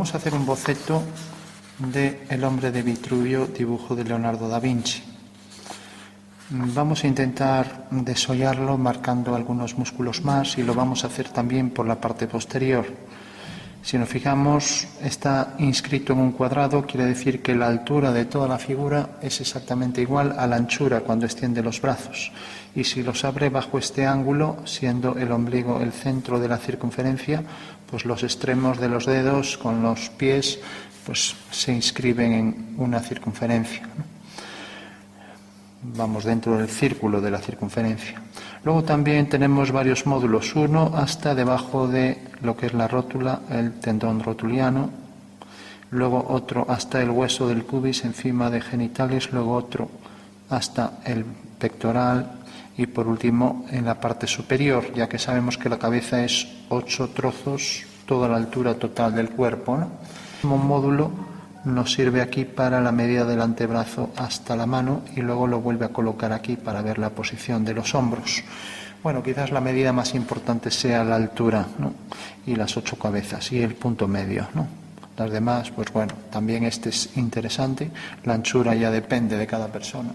Vamos a hacer un boceto de El hombre de Vitruvio, dibujo de Leonardo da Vinci. Vamos a intentar desollarlo marcando algunos músculos más y lo vamos a hacer también por la parte posterior. Si nos fijamos, está inscrito en un cuadrado, quiere decir que la altura de toda la figura es exactamente igual a la anchura cuando extiende los brazos. Y si los abre bajo este ángulo, siendo el ombligo el centro de la circunferencia, pues los extremos de los dedos con los pies pues se inscriben en una circunferencia, ¿no? Vamos dentro del círculo de la circunferencia. Luego también tenemos varios módulos, uno hasta debajo de lo que es la rótula, el tendón rotuliano, luego otro hasta el hueso del pubis encima de genitales, luego otro hasta el pectoral y por último en la parte superior, ya que sabemos que la cabeza es 8 trozos, toda la altura total del cuerpo, ¿no? Como módulo nos sirve aquí para la medida del antebrazo hasta la mano y luego lo vuelve a colocar aquí para ver la posición de los hombros. Bueno, quizás la medida más importante sea la altura, ¿no? Y las 8 cabezas y el punto medio, ¿no? Las demás, pues bueno, también este es interesante, la anchura ya depende de cada persona.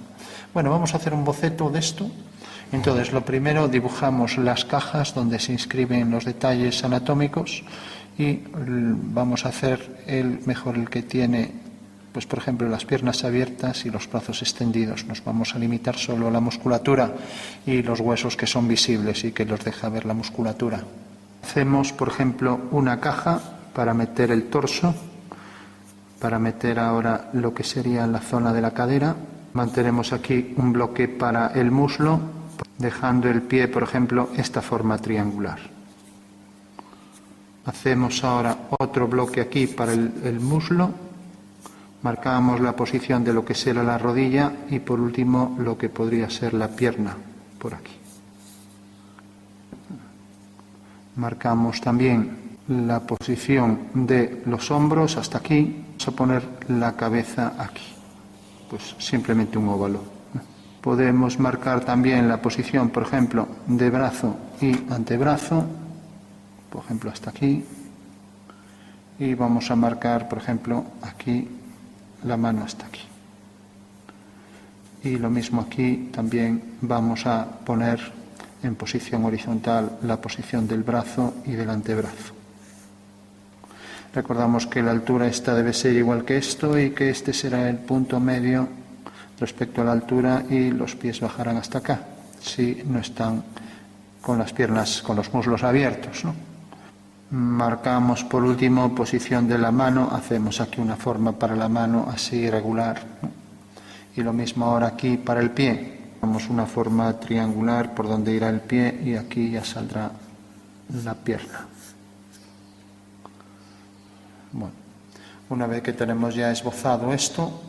Bueno, vamos a hacer un boceto de esto. Entonces, lo primero dibujamos las cajas donde se inscriben los detalles anatómicos y vamos a hacer el que tiene, pues por ejemplo, las piernas abiertas y los brazos extendidos. Nos vamos a limitar solo a la musculatura y los huesos que son visibles y que los deja ver la musculatura. Hacemos, por ejemplo, una caja para meter el torso, para meter ahora lo que sería la zona de la cadera. Mantenemos aquí un bloque para el muslo, dejando el pie, por ejemplo, esta forma triangular. Hacemos ahora otro bloque aquí para el muslo, marcamos la posición de lo que será la rodilla y por último lo que podría ser la pierna, por aquí. Marcamos también la posición de los hombros hasta aquí, vamos a poner la cabeza aquí, pues simplemente un óvalo. Podemos marcar también la posición, por ejemplo, de brazo y antebrazo, por ejemplo hasta aquí, y vamos a marcar, por ejemplo, aquí la mano hasta aquí. Y lo mismo aquí, también vamos a poner en posición horizontal la posición del brazo y del antebrazo. Recordamos que la altura esta debe ser igual que esto y que este será el punto medio respecto a la altura y los pies bajarán hasta acá, si no están con las piernas, con los muslos abiertos, ¿no? Marcamos por último posición de la mano, hacemos aquí una forma para la mano así irregular, ¿no? Y lo mismo ahora aquí para el pie, hacemos una forma triangular por donde irá el pie y aquí ya saldrá la pierna. Bueno, una vez que tenemos ya esbozado esto,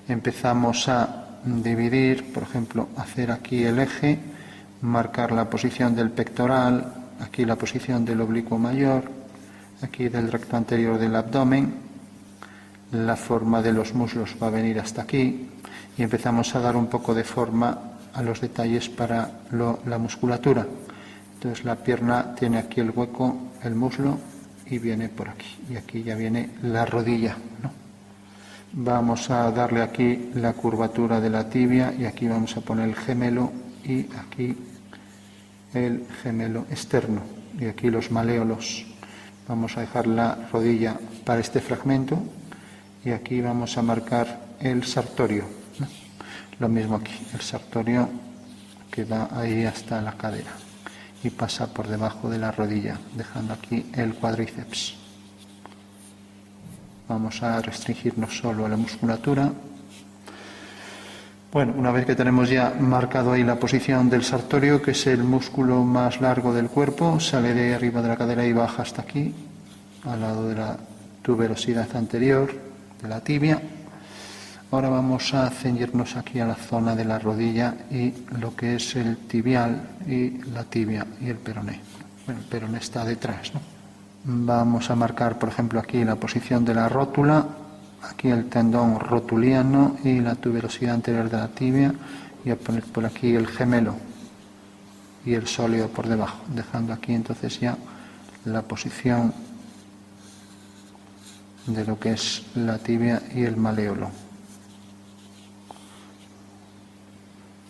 empezamos a dividir, por ejemplo, hacer aquí el eje, marcar la posición del pectoral, aquí la posición del oblicuo mayor, aquí del recto anterior del abdomen, la forma de los muslos va a venir hasta aquí y empezamos a dar un poco de forma a los detalles para la musculatura. Entonces la pierna tiene aquí el hueco, el muslo, y viene por aquí, y aquí ya viene la rodilla, ¿no? Vamos a darle aquí la curvatura de la tibia y aquí vamos a poner el gemelo y aquí el gemelo externo y aquí los maléolos. Vamos a dejar la rodilla para este fragmento y aquí vamos a marcar el sartorio, ¿no? Lo mismo aquí, el sartorio que va ahí hasta la cadera y pasa por debajo de la rodilla, dejando aquí el cuádriceps. Vamos a restringirnos solo a la musculatura. Bueno, una vez que tenemos ya marcado ahí la posición del sartorio, que es el músculo más largo del cuerpo, sale de arriba de la cadera y baja hasta aquí, al lado de la tuberosidad anterior, de la tibia. Ahora vamos a ceñirnos aquí a la zona de la rodilla y lo que es el tibial y la tibia y el peroné. Bueno, el peroné está detrás, ¿no? Vamos a marcar, por ejemplo, aquí la posición de la rótula, aquí el tendón rotuliano y la tuberosidad anterior de la tibia y a poner por aquí el gemelo y el sólido por debajo, dejando aquí entonces ya la posición de lo que es la tibia y el maléolo.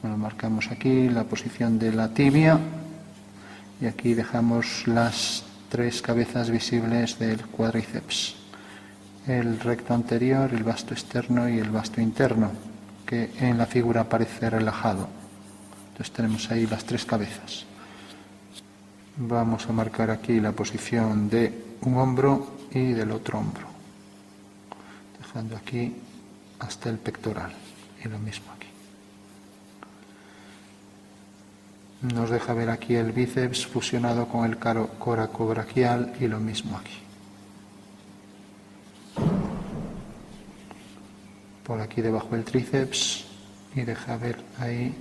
Bueno, marcamos aquí la posición de la tibia y aquí dejamos las 3 cabezas visibles del cuádriceps: el recto anterior, el vasto externo y el vasto interno, que en la figura aparece relajado. Entonces tenemos ahí las 3 cabezas. Vamos a marcar aquí la posición de un hombro y del otro hombro, dejando aquí hasta el pectoral, y lo mismo aquí. Nos deja ver aquí el bíceps fusionado con el coracobraquial y lo mismo aquí. Por aquí debajo el tríceps y deja ver ahí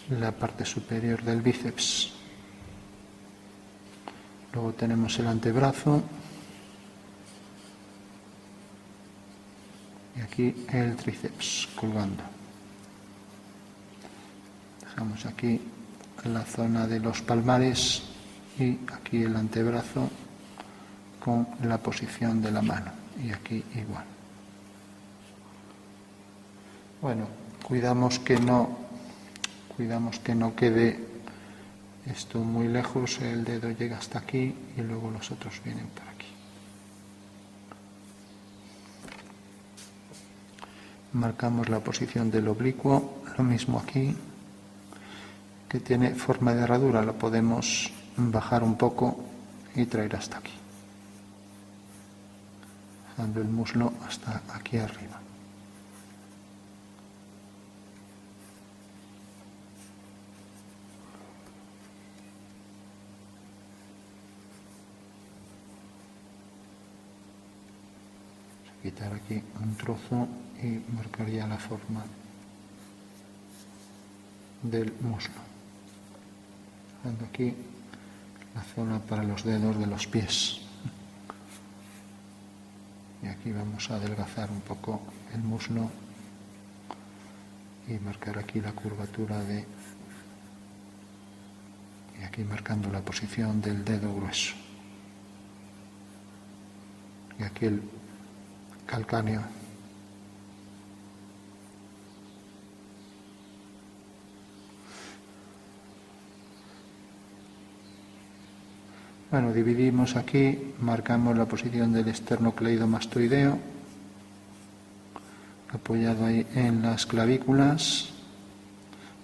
la parte superior del bíceps. Luego tenemos el antebrazo y aquí el tríceps colgando. Dejamos aquí la zona de los palmares y aquí el antebrazo con la posición de la mano, y aquí igual. Bueno, cuidamos que no quede esto muy lejos, el dedo llega hasta aquí y luego los otros vienen por aquí. Marcamos la posición del oblicuo, lo mismo aquí, que tiene forma de herradura, lo podemos bajar un poco y traer hasta aquí, dejando el muslo hasta aquí arriba. Quitar aquí un trozo y marcaría la forma del muslo, dejando aquí la zona para los dedos de los pies. Y aquí vamos a adelgazar un poco el muslo y marcar aquí la curvatura y aquí marcando la posición del dedo grueso. Y aquí el calcáneo. Bueno, dividimos aquí, marcamos la posición del esternocleidomastoideo, apoyado ahí en las clavículas,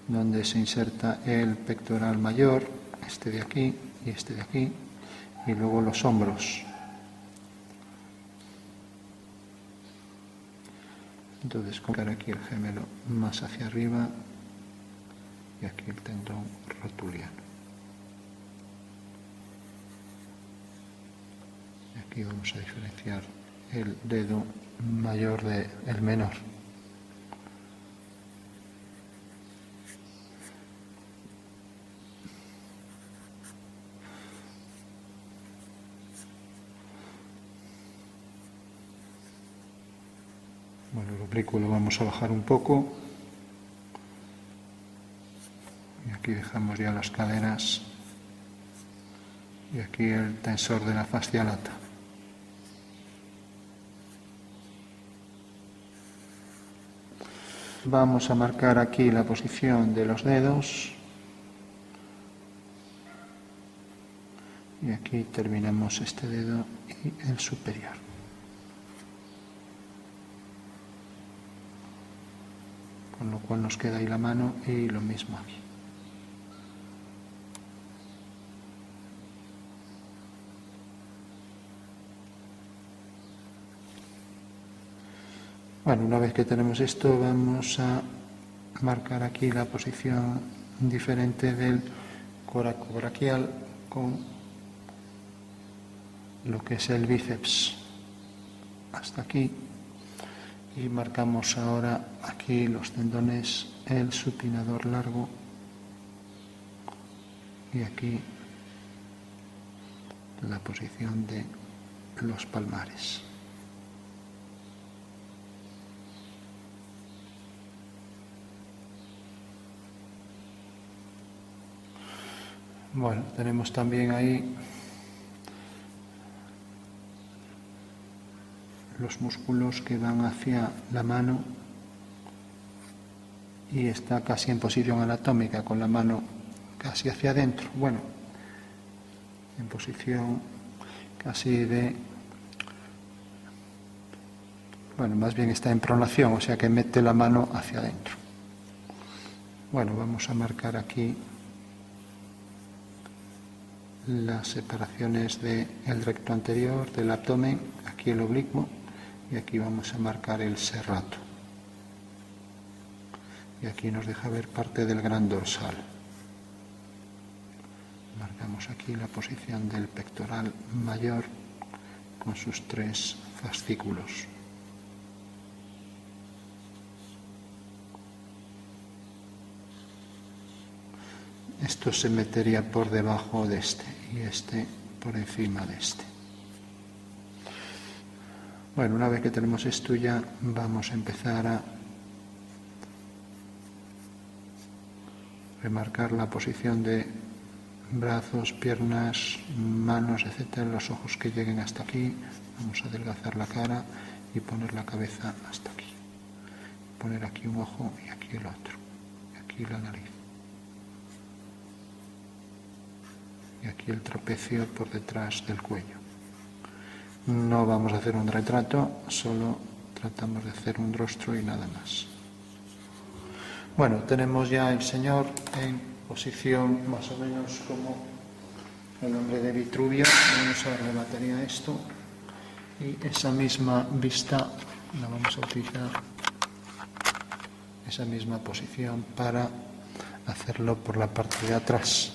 donde se inserta el pectoral mayor, este de aquí y este de aquí, y luego los hombros. Entonces, colocar aquí el gemelo más hacia arriba y aquí el tendón rotuliano. Aquí vamos a diferenciar el dedo mayor del menor. Bueno, el oblicuo lo vamos a bajar un poco. Y aquí dejamos ya las caderas. Y aquí el tensor de la fascia lata. Vamos a marcar aquí la posición de los dedos. Y aquí terminamos este dedo y el superior. Con lo cual nos queda ahí la mano y lo mismo aquí. Bueno, una vez que tenemos esto, vamos a marcar aquí la posición diferente del coracobraquial con lo que es el bíceps hasta aquí, y marcamos ahora aquí los tendones, el supinador largo y aquí la posición de los palmares. Bueno, tenemos también ahí los músculos que van hacia la mano y está casi en posición anatómica, con la mano casi hacia adentro, bueno, en posición casi de, bueno, más bien está en pronación, o sea que mete la mano hacia adentro. Bueno, vamos a marcar aquí las separaciones del recto anterior, del abdomen, aquí el oblicuo, y aquí vamos a marcar el serrato. Y aquí nos deja ver parte del gran dorsal. Marcamos aquí la posición del pectoral mayor con sus 3 fascículos. Esto se metería por debajo de este y este por encima de este. Bueno, una vez que tenemos esto ya vamos a empezar a remarcar la posición de brazos, piernas, manos, etcétera, los ojos que lleguen hasta aquí. Vamos a adelgazar la cara y poner la cabeza hasta aquí. Poner aquí un ojo y aquí el otro. Y aquí la nariz. Y aquí el trapecio por detrás del cuello. No vamos a hacer un retrato, solo tratamos de hacer un rostro y nada más. Bueno, tenemos ya el Señor en posición más o menos como el hombre de Vitruvio. Vamos a darle batería a esto y esa misma vista la vamos a utilizar, esa misma posición para hacerlo por la parte de atrás.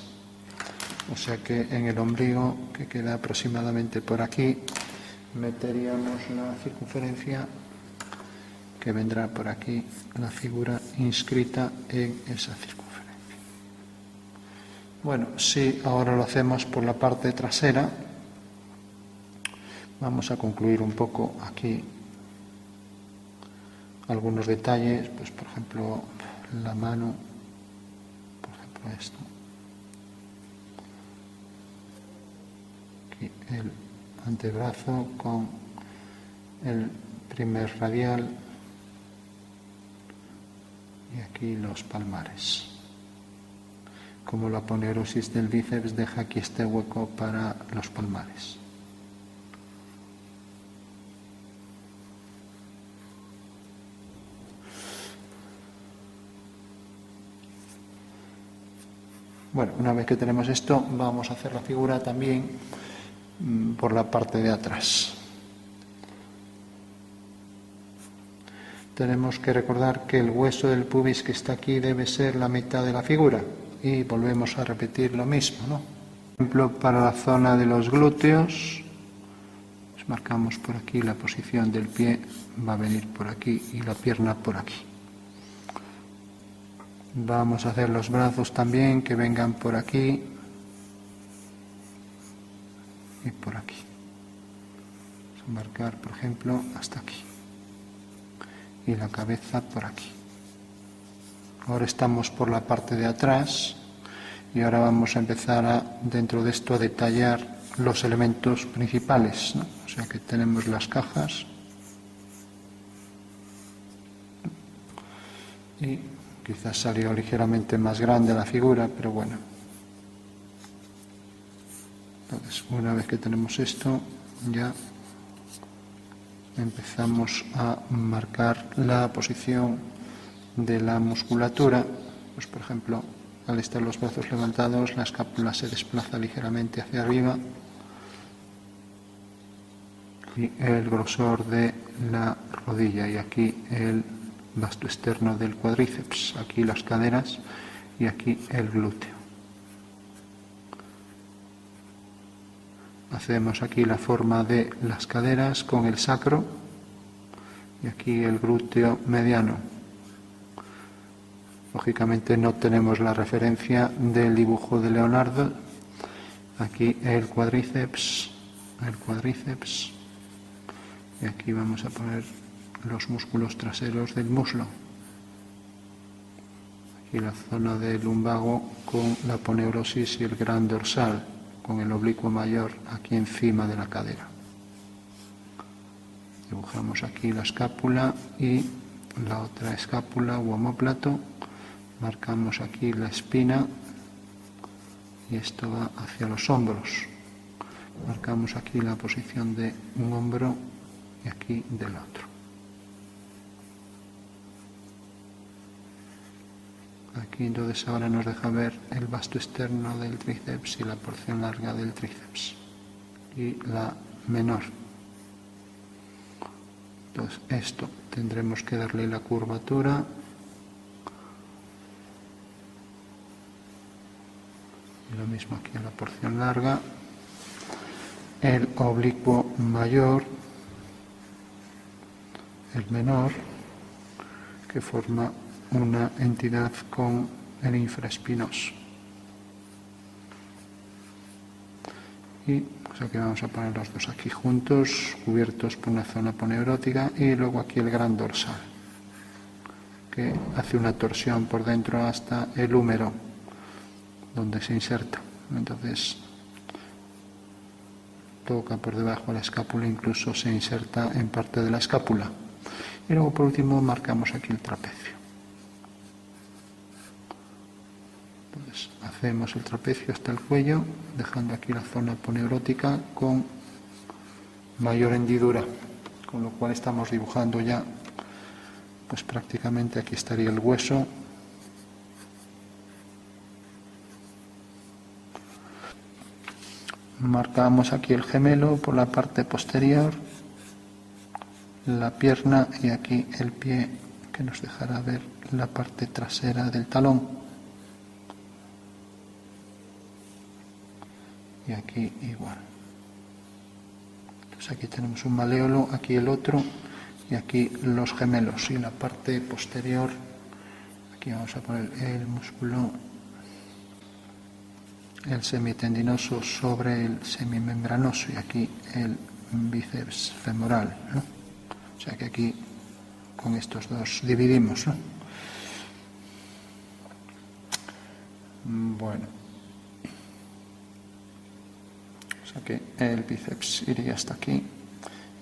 O sea que en el ombligo, que queda aproximadamente por aquí, meteríamos la circunferencia que vendrá por aquí, la figura inscrita en esa circunferencia. Bueno, si ahora lo hacemos por la parte trasera, vamos a concluir un poco aquí algunos detalles, pues por ejemplo la mano, por ejemplo esto. Aquí el antebrazo con el primer radial y aquí los palmares. Como la aponeurosis del bíceps deja aquí este hueco para los palmares. Bueno, una vez que tenemos esto, vamos a hacer la figura también por la parte de atrás. Tenemos que recordar que el hueso del pubis que está aquí debe ser la mitad de la figura y volvemos a repetir lo mismo, ¿no? Por ejemplo, para la zona de los glúteos, pues marcamos por aquí la posición del pie, va a venir por aquí y la pierna por aquí. Vamos a hacer los brazos también, que vengan por aquí y por aquí. Vamos a marcar, por ejemplo, hasta aquí. Y la cabeza por aquí. Ahora estamos por la parte de atrás y ahora vamos a empezar dentro de esto a detallar los elementos principales, ¿no? O sea que tenemos las cajas y quizás salió ligeramente más grande la figura, pero bueno. Entonces, una vez que tenemos esto, ya empezamos a marcar la posición de la musculatura. Pues por ejemplo, al estar los brazos levantados, la escápula se desplaza ligeramente hacia arriba y el grosor de la rodilla y aquí el vasto externo del cuádriceps, aquí las caderas y aquí el glúteo. Hacemos aquí la forma de las caderas con el sacro y aquí el glúteo mediano. Lógicamente no tenemos la referencia del dibujo de Leonardo. Aquí el cuádriceps y aquí vamos a poner los músculos traseros del muslo. Aquí la zona del lumbago con la aponeurosis y el gran dorsal, con el oblicuo mayor aquí encima de la cadera. Dibujamos aquí la escápula y la otra escápula u omóplato. Marcamos aquí la espina y esto va hacia los hombros. Marcamos aquí la posición de un hombro y aquí del otro. Aquí entonces ahora nos deja ver el vasto externo del tríceps y la porción larga del tríceps y la menor. Entonces esto tendremos que darle la curvatura. Y lo mismo aquí en la porción larga. El oblicuo mayor, el menor, que forma una entidad con el infraespinoso. Y pues aquí vamos a poner los dos aquí juntos, cubiertos por una zona aponeurótica, y luego aquí el gran dorsal, que hace una torsión por dentro hasta el húmero, donde se inserta. Entonces toca por debajo de la escápula, incluso se inserta en parte de la escápula. Y luego por último marcamos aquí el trapecio. Entonces hacemos el trapecio hasta el cuello, dejando aquí la zona aponeurótica con mayor hendidura, con lo cual estamos dibujando ya, pues prácticamente aquí estaría el hueso. Marcamos aquí el gemelo por la parte posterior, la pierna y aquí el pie, que nos dejará ver la parte trasera del talón. Y aquí igual. Entonces aquí tenemos un maléolo, aquí el otro y aquí los gemelos. Y la parte posterior, aquí vamos a poner el músculo, el semitendinoso sobre el semimembranoso y aquí el bíceps femoral, ¿no? O sea que aquí con estos dos dividimos, ¿no? Bueno, o sea que el bíceps iría hasta aquí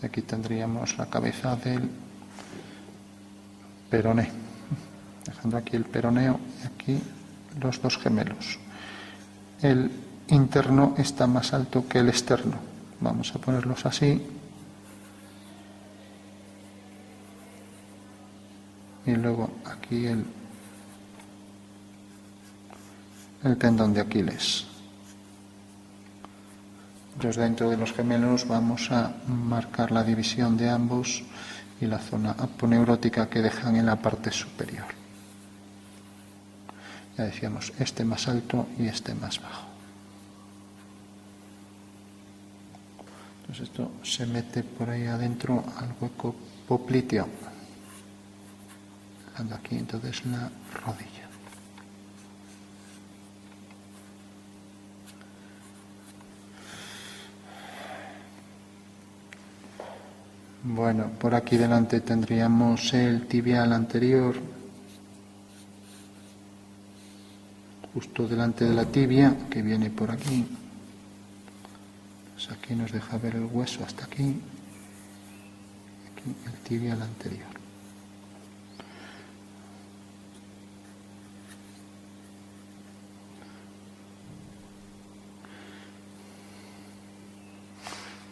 y aquí tendríamos la cabeza del peroné, dejando aquí el peroneo y aquí los dos gemelos. El interno está más alto que el externo. Vamos a ponerlos así. Y luego aquí el tendón de Aquiles. Entonces dentro de los gemelos vamos a marcar la división de ambos y la zona aponeurótica que dejan en la parte superior. Ya decíamos, este más alto y este más bajo. Entonces esto se mete por ahí adentro al hueco popliteo, dejando aquí entonces la rodilla. Bueno, por aquí delante tendríamos el tibial anterior, justo delante de la tibia, que viene por aquí. Pues aquí nos deja ver el hueso hasta aquí. Aquí el tibial anterior.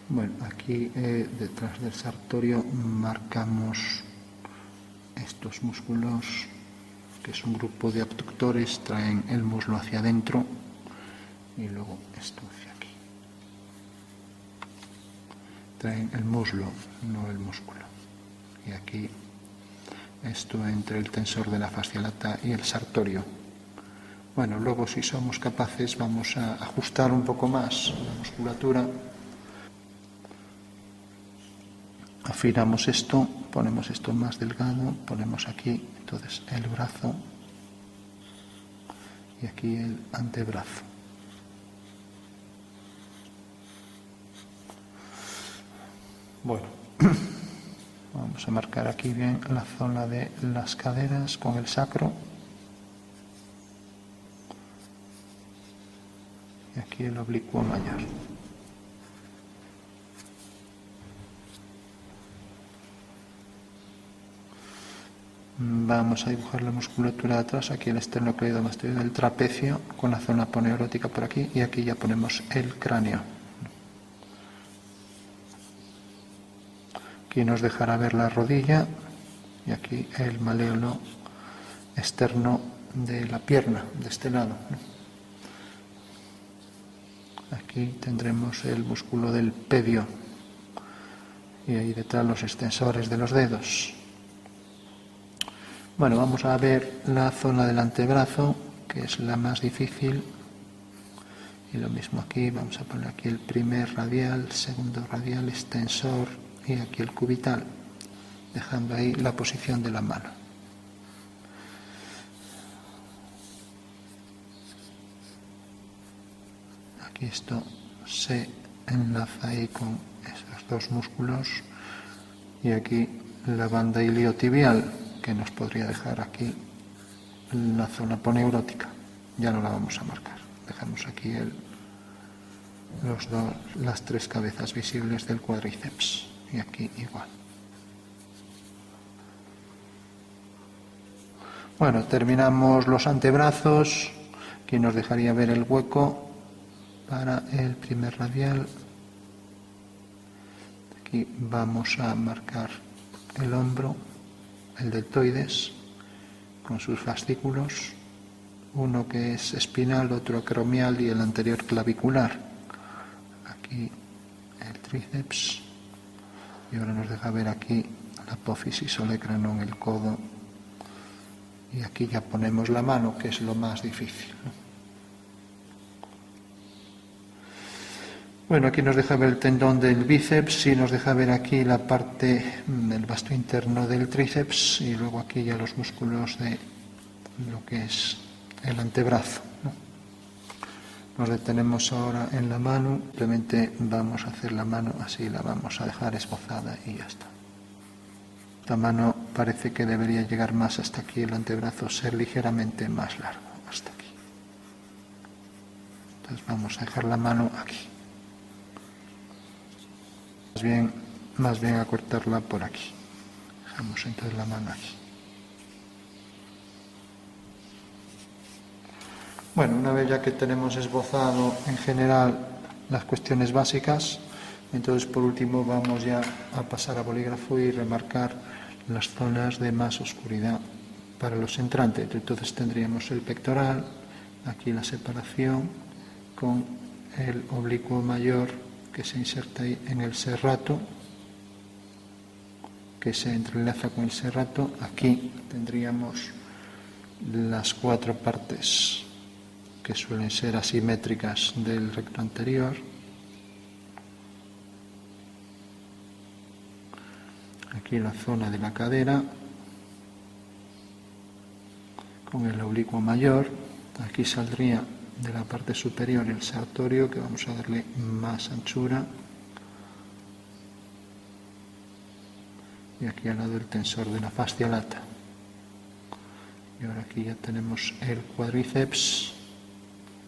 Bueno, aquí detrás del sartorio marcamos estos músculos, que es un grupo de abductores, traen el muslo hacia adentro y luego esto hacia aquí. Traen el muslo, no el músculo. Y aquí esto entre el tensor de la fascia lata y el sartorio. Bueno, luego si somos capaces vamos a ajustar un poco más la musculatura. Afinamos esto, ponemos esto más delgado, ponemos aquí entonces el brazo y aquí el antebrazo. Bueno, vamos a marcar aquí bien la zona de las caderas con el sacro. Y aquí el oblicuo mayor. Vamos a dibujar la musculatura de atrás, aquí el esternocleidomastoideo del trapecio, con la zona aponeurótica por aquí, y aquí ya ponemos el cráneo. Aquí nos dejará ver la rodilla y aquí el maléolo externo de la pierna, de este lado. Aquí tendremos el músculo del pedio y ahí detrás los extensores de los dedos. Bueno, vamos a ver la zona del antebrazo, que es la más difícil. Y lo mismo aquí, vamos a poner aquí el primer radial, segundo radial, extensor y aquí el cubital, dejando ahí la posición de la mano. Aquí esto se enlaza ahí con esos dos músculos y aquí la banda iliotibial, que nos podría dejar aquí la zona poneurótica. Ya no la vamos a marcar. Dejamos aquí las tres cabezas visibles del cuádriceps y aquí igual. Bueno, terminamos los antebrazos. Aquí nos dejaría ver el hueco para el primer radial. Aquí vamos a marcar el hombro, el deltoides, con sus fascículos, uno que es espinal, otro acromial y el anterior clavicular. Aquí el tríceps y ahora nos deja ver aquí la apófisis olecranon, el codo, y aquí ya ponemos la mano, que es lo más difícil, ¿no? Bueno, aquí nos deja ver el tendón del bíceps y nos deja ver aquí la parte del vasto interno del tríceps y luego aquí ya los músculos de lo que es el antebrazo, ¿no? Nos detenemos ahora en la mano, simplemente vamos a hacer la mano así, la vamos a dejar esbozada y ya está. La mano parece que debería llegar más hasta aquí, el antebrazo ser ligeramente más largo, hasta aquí. Entonces vamos a dejar la mano aquí. Más bien a cortarla por aquí. Dejamos entonces la mano aquí. Bueno, una vez ya que tenemos esbozado en general las cuestiones básicas, entonces por último vamos ya a pasar a bolígrafo y remarcar las zonas de más oscuridad para los entrantes. Entonces tendríamos el pectoral, aquí la separación con el oblicuo mayor que se inserta ahí en el serrato, que se entrelaza con el serrato. Aquí tendríamos las cuatro partes que suelen ser asimétricas del recto anterior. Aquí la zona de la cadera con el oblicuo mayor. Aquí saldría de la parte superior el sartorio, que vamos a darle más anchura. Y aquí al lado el tensor de la fascia lata. Y ahora aquí ya tenemos el cuádriceps,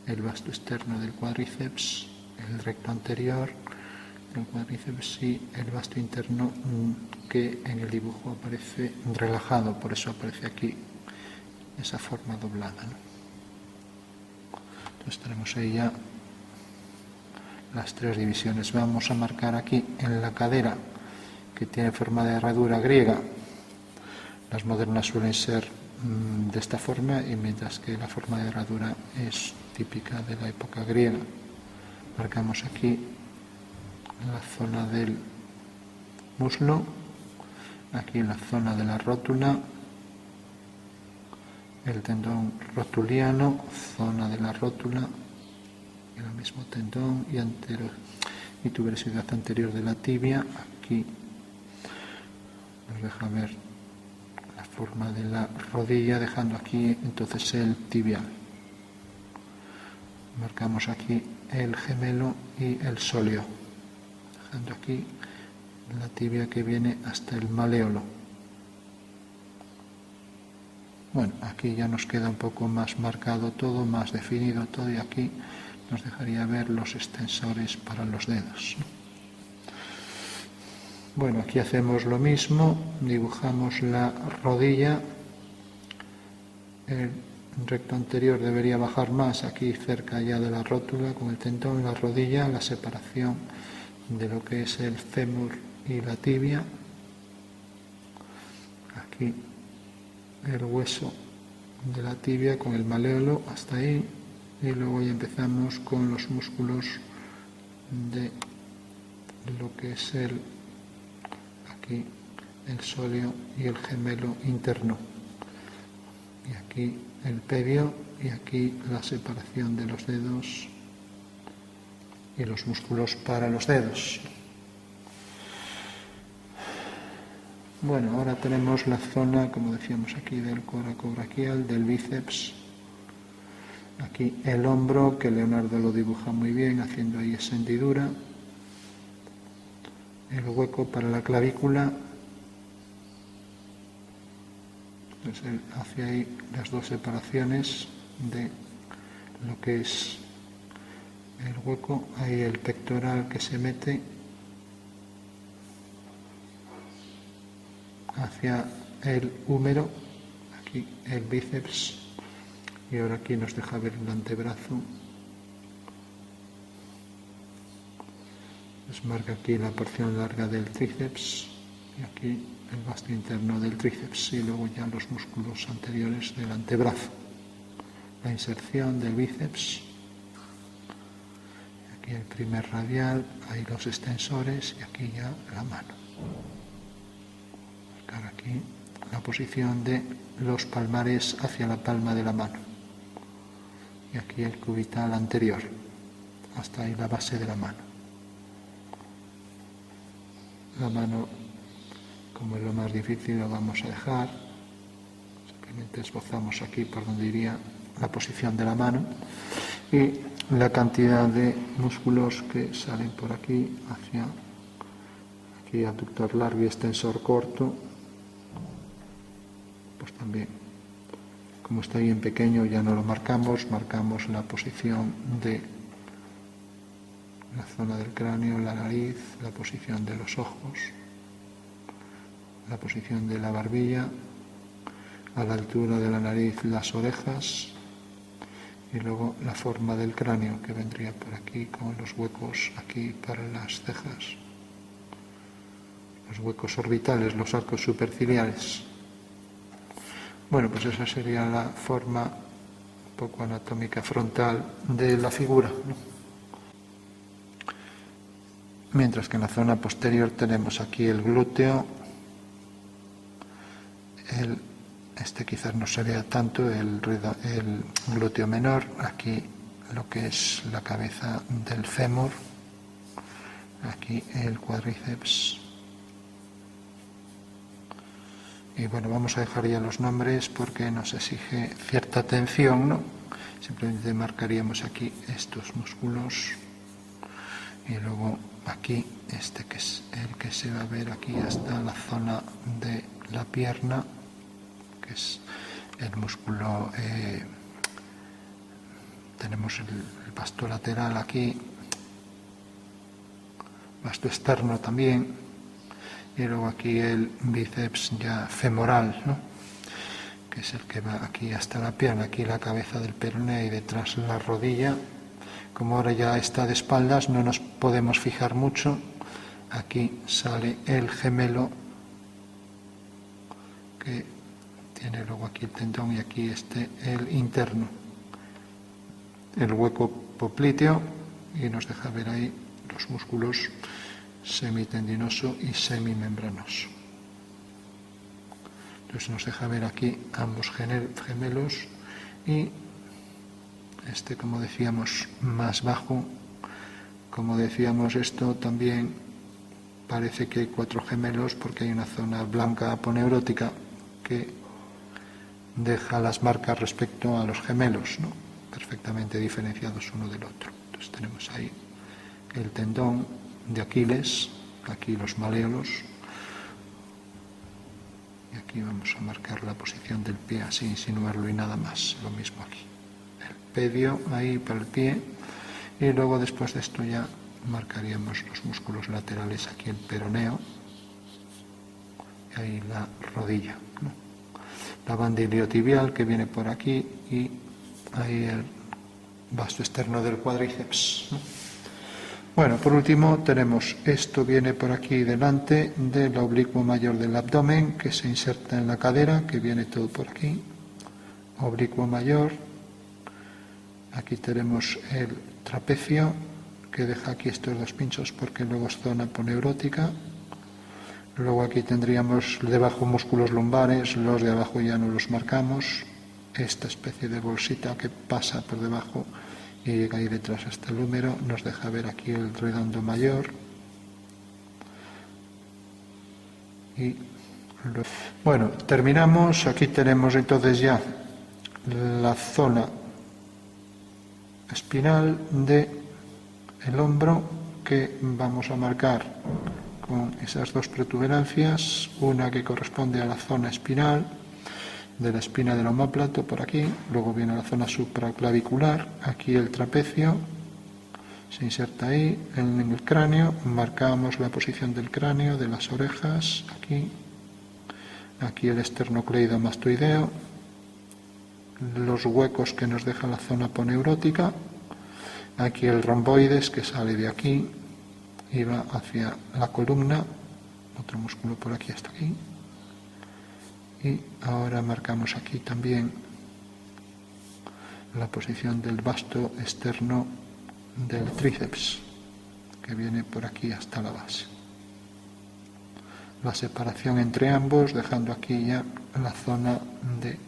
el vasto externo del cuádriceps, el recto anterior, el cuádriceps y el vasto interno, que en el dibujo aparece relajado, por eso aparece aquí esa forma doblada, ¿no? Entonces tenemos ahí ya las tres divisiones. Vamos a marcar aquí en la cadera, que tiene forma de herradura griega. Las modernas suelen ser de esta forma, y mientras que la forma de herradura es típica de la época griega. Marcamos aquí la zona del muslo, aquí la zona de la rótula, el tendón rotuliano, zona de la rótula, y el mismo tendón y tuberosidad anterior de la tibia. Aquí nos deja ver la forma de la rodilla, dejando aquí entonces el tibial. Marcamos aquí el gemelo y el sóleo, dejando aquí la tibia que viene hasta el maléolo. Bueno, aquí ya nos queda un poco más marcado todo, más definido todo, y aquí nos dejaría ver los extensores para los dedos. Bueno, aquí hacemos lo mismo, dibujamos la rodilla el recto anterior debería bajar más, aquí cerca ya de la rótula con el tendón, la rodilla, la separación de lo que es el fémur y la tibia. Aquí el hueso de la tibia con el maléolo hasta ahí, y luego ya empezamos con los músculos de lo que es aquí el sóleo y el gemelo interno, y aquí el pedio, y aquí la separación de los dedos y los músculos para los dedos. Bueno, ahora tenemos la zona, como decíamos aquí, del coracobraquial, del bíceps. Aquí el hombro, que Leonardo lo dibuja muy bien, haciendo ahí esa hendidura. El hueco para la clavícula. Entonces él hace ahí las dos separaciones de lo que es el hueco. Ahí el pectoral que se mete hacia el húmero, aquí el bíceps, y ahora aquí nos deja ver el antebrazo. Nos marca aquí la porción larga del tríceps y aquí el vasto interno del tríceps, y luego ya los músculos anteriores del antebrazo. La inserción del bíceps, aquí el primer radial, ahí los extensores, y aquí ya la mano. Marcar aquí la posición de los palmares hacia la palma de la mano, y aquí el cubital anterior, hasta ahí la base de la mano. La mano, como es lo más difícil, lo vamos a dejar. Simplemente esbozamos aquí por donde iría la posición de la mano, y la cantidad de músculos que salen por aquí hacia aquí, aductor largo y extensor corto, pues también, como está bien pequeño, ya no lo marcamos la posición de la zona del cráneo, la nariz, la posición de los ojos, la posición de la barbilla, a la altura de la nariz las orejas, y luego la forma del cráneo, que vendría por aquí con los huecos aquí para las cejas, los huecos orbitales, los arcos superciliares. Bueno, pues esa sería la forma un poco anatómica frontal de la figura, ¿no? Mientras que en la zona posterior tenemos aquí el glúteo, este quizás no se vea tanto, el glúteo menor, aquí lo que es la cabeza del fémur, aquí el cuádriceps. Y bueno, vamos a dejar ya los nombres porque nos exige cierta atención, ¿no? Simplemente marcaríamos aquí estos músculos, y luego aquí este, que es el que se va a ver aquí hasta la zona de la pierna, que es el músculo, tenemos el vasto lateral aquí, vasto externo también, y luego aquí el bíceps ya femoral, ¿no?, que es el que va aquí hasta la pierna, aquí la cabeza del peroné y detrás la rodilla. Como ahora ya está de espaldas, no nos podemos fijar mucho. Aquí sale el gemelo, que tiene luego aquí el tendón, y aquí el interno, el hueco popliteo, y nos deja ver ahí los músculos semitendinoso y semimembranoso. Entonces nos deja ver aquí ambos gemelos, y como decíamos, más bajo. Como decíamos, esto también parece que hay 4 gemelos, porque hay una zona blanca aponeurótica que deja las marcas respecto a los gemelos, ¿no?, perfectamente diferenciados uno del otro. Entonces tenemos ahí el tendón de Aquiles, aquí los maléolos, y aquí vamos a marcar la posición del pie, así insinuarlo y nada más, lo mismo aquí. El pedio ahí para el pie, y luego después de esto ya marcaríamos los músculos laterales, aquí el peroneo, y ahí la rodilla, ¿no? la banda iliotibial que viene por aquí y ahí el vasto externo del cuádriceps, ¿no? Bueno, por último tenemos, esto viene por aquí delante del oblicuo mayor del abdomen que se inserta en la cadera, que viene todo por aquí, oblicuo mayor. Aquí tenemos el trapecio que deja aquí estos dos pinchos porque luego es zona poneurótica. Luego aquí tendríamos debajo músculos lumbares, los de abajo ya no los marcamos, esta especie de bolsita que pasa por debajo y llega ahí detrás hasta el húmero, nos deja ver aquí el redondo mayor. Y bueno, terminamos, aquí tenemos entonces ya la zona espinal del hombro que vamos a marcar con esas dos protuberancias, una que corresponde a la zona espinal de la espina del omóplato por aquí, luego viene la zona supraclavicular, aquí el trapecio se inserta ahí en el cráneo, marcamos la posición del cráneo, de las orejas, aquí el esternocleidomastoideo, los huecos que nos deja la zona poneurótica, aquí el romboides que sale de aquí y va hacia la columna, otro músculo por aquí hasta aquí. Y ahora marcamos aquí también la posición del vasto externo del tríceps, que viene por aquí hasta la base. La separación entre ambos, dejando aquí ya la zona de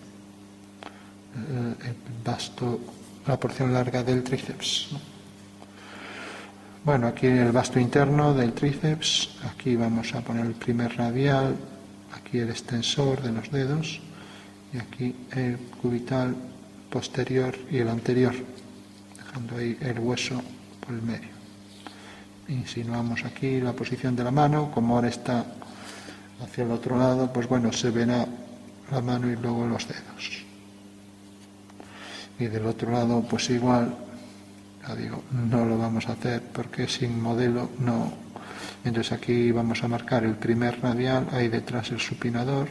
el vasto, la porción larga del tríceps, ¿no? Bueno, aquí el vasto interno del tríceps, aquí vamos a poner el primer radial, aquí el extensor de los dedos y aquí el cubital posterior y el anterior, dejando ahí el hueso por el medio. Insinuamos aquí la posición de la mano, como ahora está hacia el otro lado, pues bueno, se verá la mano y luego los dedos. Y del otro lado, pues igual, ya digo, no lo vamos a hacer porque sin modelo no. Entonces aquí vamos a marcar el primer radial, ahí detrás el supinador,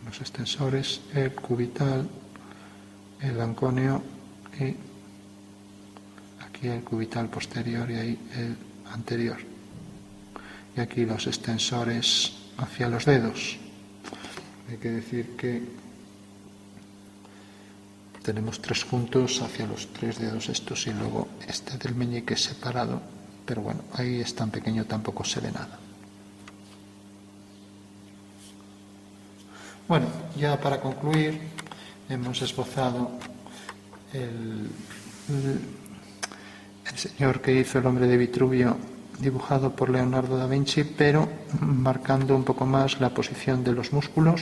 los extensores, el cubital, el anconio y aquí el cubital posterior y ahí el anterior. Y aquí los extensores hacia los dedos. Hay que decir que tenemos tres puntos hacia los tres dedos estos y luego este del meñique separado, pero bueno, ahí es tan pequeño, tampoco se ve nada. Bueno, ya para concluir, hemos esbozado el señor que hizo el hombre de Vitruvio, dibujado por Leonardo da Vinci, pero marcando un poco más la posición de los músculos.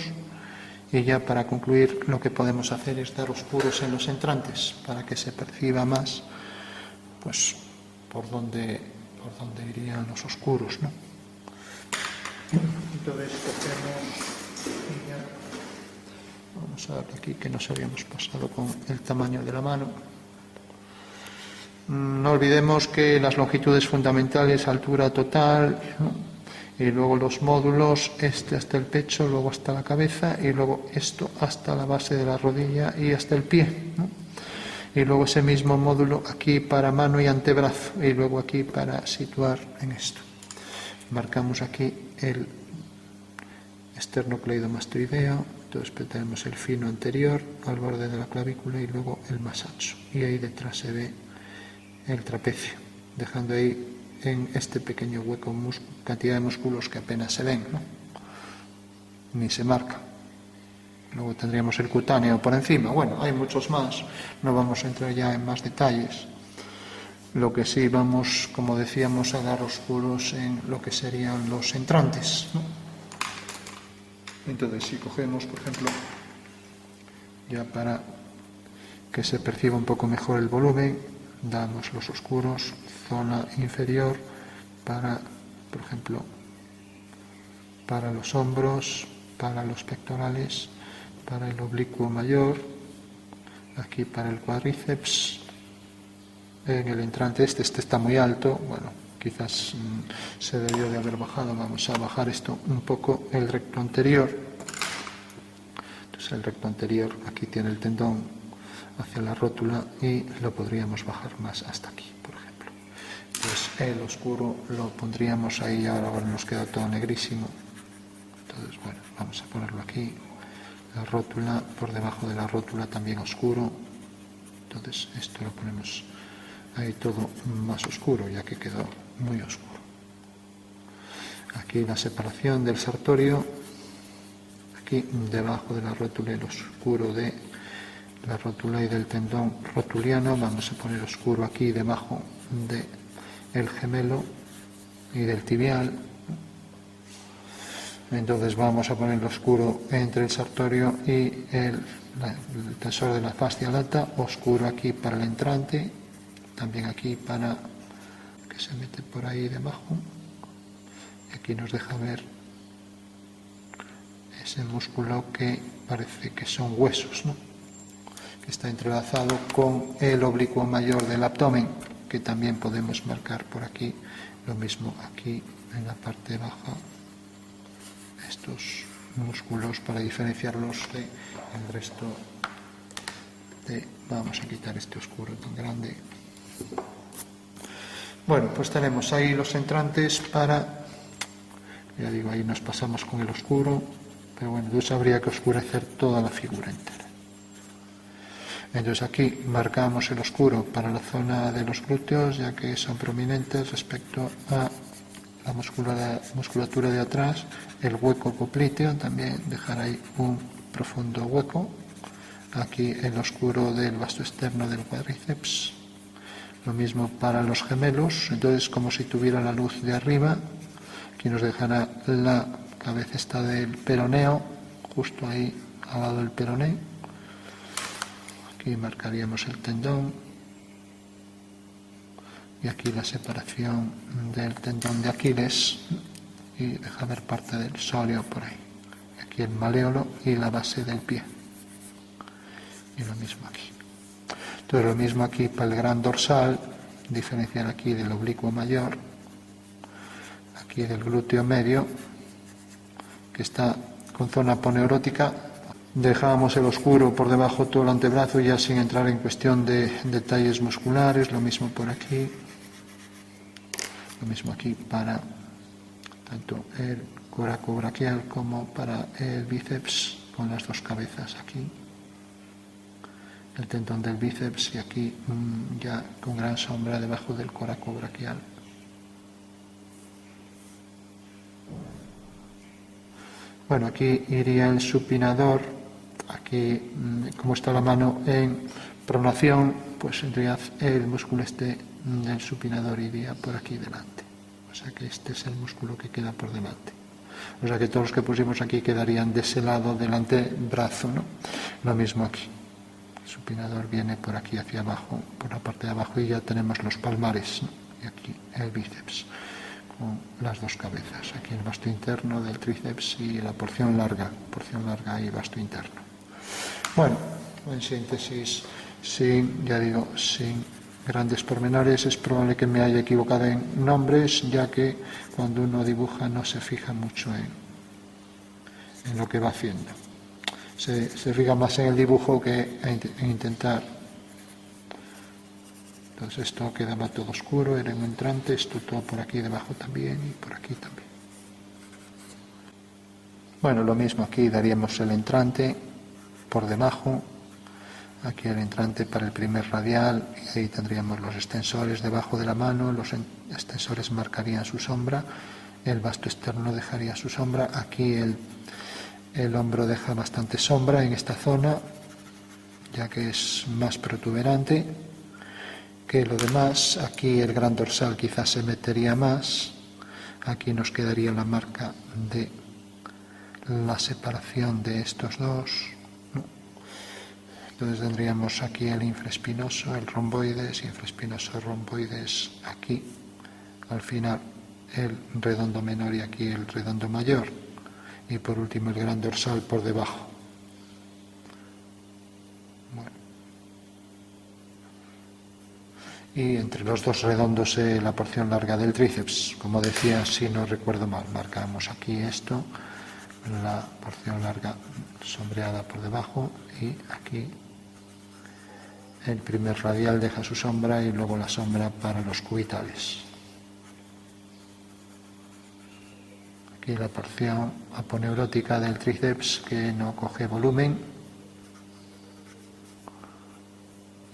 Y ya para concluir, lo que podemos hacer es dar oscuros en los entrantes para que se perciba más, pues, por dónde irían los oscuros, ¿no? Entonces cogemos y ya vamos a ver aquí que nos habíamos pasado con el tamaño de la mano. No olvidemos que las longitudes fundamentales, altura total, ¿no? Y luego los módulos, este hasta el pecho, luego hasta la cabeza y luego esto hasta la base de la rodilla y hasta el pie, ¿no? Y luego ese mismo módulo aquí para mano y antebrazo y luego aquí para situar en esto. Marcamos aquí el esternocleidomastoideo, entonces tenemos el fino anterior al borde de la clavícula y luego el más ancho. Y ahí detrás se ve el trapecio, dejando ahí en este pequeño hueco cantidad de músculos que apenas se ven, ¿no? Ni se marca. Luego tendríamos el cutáneo por encima. Bueno, hay muchos más, no vamos a entrar ya en más detalles. Lo que sí vamos, como decíamos, a dar oscuros en lo que serían los entrantes, ¿no? Entonces, si cogemos, por ejemplo, ya para que se perciba un poco mejor el volumen, damos los oscuros, zona inferior para, por ejemplo, para los hombros, para los pectorales, para el oblicuo mayor, aquí para el cuádriceps, en el entrante este está muy alto, bueno, quizás se debió de haber bajado, vamos a bajar esto un poco, el recto anterior. es el recto anterior, aquí tiene el tendón hacia la rótula y lo podríamos bajar más hasta aquí, por ejemplo. Entonces el oscuro lo pondríamos ahí, ahora nos queda todo negrísimo. Entonces, bueno, vamos a ponerlo aquí. La rótula, por debajo de la rótula también oscuro. Entonces esto lo ponemos ahí todo más oscuro, ya que quedó muy oscuro. Aquí la separación del sartorio. Aquí debajo de la rótula el oscuro de la rótula y del tendón rotuliano. Vamos a poner oscuro aquí debajo del gemelo y del tibial. Entonces vamos a poner el oscuro entre el sartorio y el tensor de la fascia lata, oscuro aquí para el entrante, también aquí para que se mete por ahí debajo. Y aquí nos deja ver ese músculo que parece que son huesos, ¿no? Que está entrelazado con el oblicuo mayor del abdomen, que también podemos marcar por aquí, lo mismo aquí en la parte baja, estos músculos para diferenciarlos del resto vamos a quitar este oscuro tan grande. Bueno, pues tenemos ahí los entrantes para, ya digo, ahí nos pasamos con el oscuro, pero bueno, entonces habría que oscurecer toda la figura entera. Entonces aquí marcamos el oscuro para la zona de los glúteos, ya que son prominentes respecto a la musculatura de atrás, el hueco popliteo, también dejar ahí un profundo hueco. Aquí el oscuro del vasto externo del cuádriceps. Lo mismo para los gemelos, entonces como si tuviera la luz de arriba. Aquí nos dejará la cabeza esta del peroneo, justo ahí al lado del peroné. Aquí marcaríamos el tendón. Y aquí la separación del tendón de Aquiles y deja ver parte del sóleo por ahí. Aquí el maléolo y la base del pie. Y lo mismo aquí. Entonces lo mismo aquí para el gran dorsal, diferenciar aquí del oblicuo mayor, aquí del glúteo medio, que está con zona poneurótica. Dejábamos el oscuro por debajo todo el antebrazo, ya sin entrar en cuestión de detalles musculares, lo mismo por aquí. Lo mismo aquí para tanto el coracobraquial como para el bíceps, con las dos cabezas aquí. El tendón del bíceps y aquí ya con gran sombra debajo del coracobraquial. Bueno, aquí iría el supinador. Aquí, como está la mano en pronación, pues en realidad el músculo este del supinador iría por aquí delante. O sea que este es el músculo que queda por delante. O sea que todos los que pusimos aquí quedarían de ese lado del antebrazo, ¿no? Lo mismo aquí. El supinador viene por aquí hacia abajo, por la parte de abajo, y ya tenemos los palmares, ¿no? Y aquí el bíceps, con las dos cabezas. Aquí el vasto interno del tríceps y la porción larga y vasto interno. Bueno, en síntesis, sin grandes pormenores, es probable que me haya equivocado en nombres, ya que cuando uno dibuja no se fija mucho en lo que va haciendo. Se fija más en el dibujo que en intentar. Entonces esto quedaba todo oscuro, era un entrante, esto todo por aquí debajo también y por aquí también. Bueno, lo mismo aquí, daríamos el entrante por debajo. Aquí el entrante para el primer radial, y ahí tendríamos los extensores debajo de la mano, los extensores marcarían su sombra, el vasto externo dejaría su sombra, aquí el hombro deja bastante sombra en esta zona, ya que es más protuberante que lo demás. Aquí el gran dorsal quizás se metería más, aquí nos quedaría la marca de la separación de estos dos. Entonces tendríamos aquí el infraespinoso, el romboides, infraespinoso, romboides, aquí al final el redondo menor y aquí el redondo mayor, y por último el gran dorsal por debajo. Bueno. Y entre los dos redondos la porción larga del tríceps, como decía, si no recuerdo mal, marcamos aquí esto la porción larga sombreada por debajo, y aquí el primer radial deja su sombra y luego la sombra para los cubitales. Aquí la porción aponeurótica del tríceps que no coge volumen,